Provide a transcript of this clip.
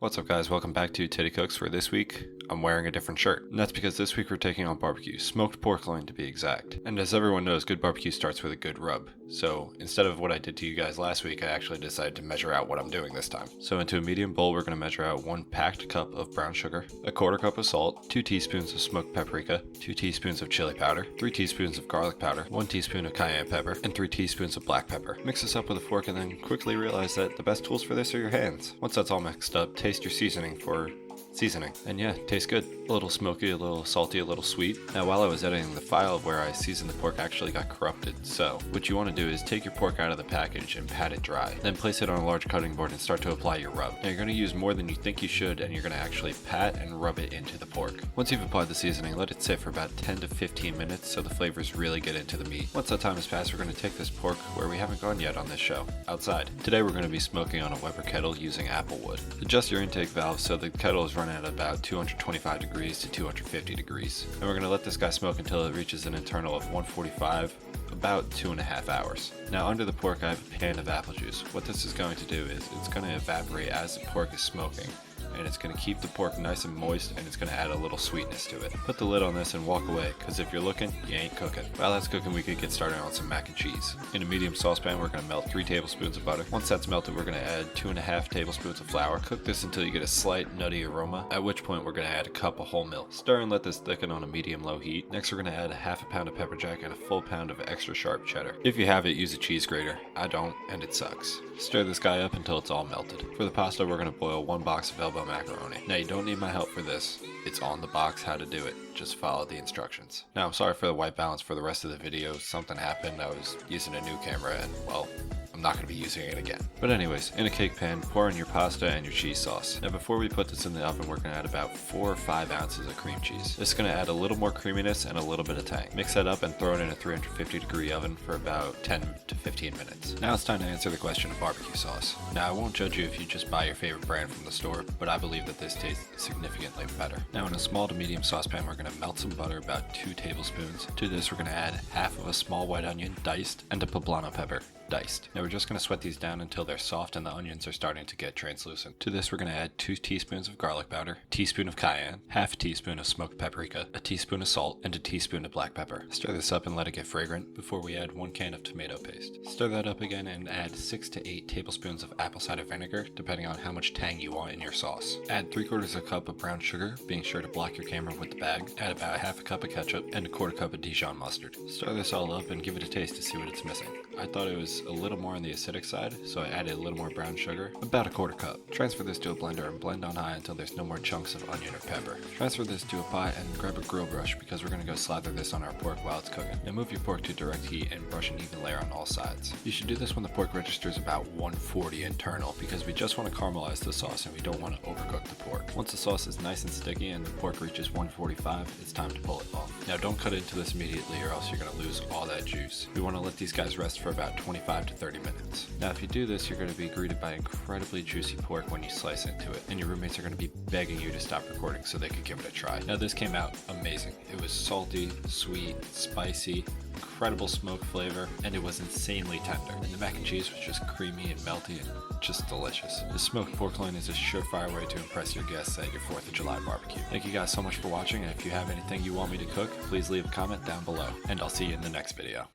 What's up guys, welcome back to Titty Cooks, where this week I'm wearing a different shirt. And that's because this week we're taking on barbecue, smoked pork loin to be exact. And as everyone knows, good barbecue starts with a good rub. So instead of what I did to you guys last week, I actually decided to measure out what I'm doing this time. So into a medium bowl, we're going to measure out 1 packed cup of brown sugar, a quarter cup of salt, 2 teaspoons of smoked paprika, 2 teaspoons of chili powder, 3 teaspoons of garlic powder, 1 teaspoon of cayenne pepper, and 3 teaspoons of black pepper. Mix this up with a fork and then quickly realize that the best tools for this are your hands. Once that's all mixed up, taste your seasoning for seasoning. And yeah, tastes good. A little smoky, a little salty, a little sweet. Now while I was editing the file of where I seasoned the pork actually got corrupted. So what you want to do is take your pork out of the package and pat it dry. Then place it on a large cutting board and start to apply your rub. Now you're going to use more than you think you should, and you're going to actually pat and rub it into the pork. Once you've applied the seasoning, let it sit for about 10 to 15 minutes so the flavors really get into the meat. Once that time has passed, we're going to take this pork where we haven't gone yet on this show, outside. Today we're going to be smoking on a Weber kettle using apple wood. Adjust your intake valve so the kettle is running at about 225 degrees to 250 degrees. And we're going to let this guy smoke until it reaches an internal of 145, about 2.5 hours. Now under the pork I have a pan of apple juice. What this is going to do is it's going to evaporate as the pork is smoking, and it's going to keep the pork nice and moist, and it's going to add a little sweetness to it. Put the lid on this and walk away, because if you're looking, you ain't cooking. While that's cooking, we could get started on some mac and cheese. In a medium saucepan, we're going to melt 3 tablespoons of butter. Once that's melted, we're going to add 2.5 tablespoons of flour. Cook this until you get a slight nutty aroma, at which point we're going to add a cup of whole milk. Stir and let this thicken on a medium-low heat. Next, we're going to add a half a pound of pepper jack and a full pound of extra sharp cheddar. If you have it, use a cheese grater. I don't, and it sucks. Stir this guy up until it's all melted. For the pasta, we're going to boil 1 box of elbow macaroni. Now you don't need my help for this. It's on the box how to do it. Just follow the instructions. Now I'm sorry for the white balance for the rest of the video. Something happened. I was using a new camera and, well, I'm not going to be using it again. But anyways, in a cake pan, pour in your pasta and your cheese sauce. Now before we put this in the oven, we're going to add about 4 or 5 ounces of cream cheese. This is going to add a little more creaminess and a little bit of tang. Mix that up and throw it in a 350 degree oven for about 10 to 15 minutes. Now it's time to answer the question of barbecue sauce. Now I won't judge you if you just buy your favorite brand from the store, but I believe that this tastes significantly better. Now in a small to medium saucepan, we're going to melt some butter, about 2 tablespoons. To this, we're going to add half of a small white onion diced and a poblano pepper diced. Now we're just going to sweat these down until they're soft and the onions are starting to get translucent. To this, we're going to add 2 teaspoons of garlic powder, a teaspoon of cayenne, half a teaspoon of smoked paprika, a teaspoon of salt, and a teaspoon of black pepper. Stir this up and let it get fragrant before we add 1 can of tomato paste. Stir that up again and add 6 to 8 tablespoons of apple cider vinegar, depending on how much tang you want in your sauce. Add 3/4 cup of brown sugar, being sure to block your camera with the bag. Add about half a cup of ketchup and a 1/4 cup of Dijon mustard. Stir this all up and give it a taste to see what it's missing. I thought it was a little more on the acidic side, so I added a little more brown sugar, about a 1/4 cup. Transfer this to a blender and blend on high until there's no more chunks of onion or pepper. Transfer this to a pot and grab a grill brush because we're going to go slather this on our pork while it's cooking. Now move your pork to direct heat and brush an even layer on all sides. You should do this when the pork registers about 140 internal, because we just want to caramelize the sauce and we don't want to overcook the pork. Once the sauce is nice and sticky and the pork reaches 145, it's time to pull it off. Now don't cut into this immediately or else you're going to lose all that juice. We want to let these guys rest for about 25 to 30 minutes. Now if you do this, you're going to be greeted by incredibly juicy pork when you slice into it, and your roommates are going to be begging you to stop recording so they could give it a try. Now this came out amazing. It was salty, sweet, spicy, incredible smoke flavor, and it was insanely tender. And the mac and cheese was just creamy and melty and just delicious. The smoked pork loin is a surefire way to impress your guests at your 4th of July barbecue. Thank you guys so much for watching, and if you have anything you want me to cook, please leave a comment down below, and I'll see you in the next video.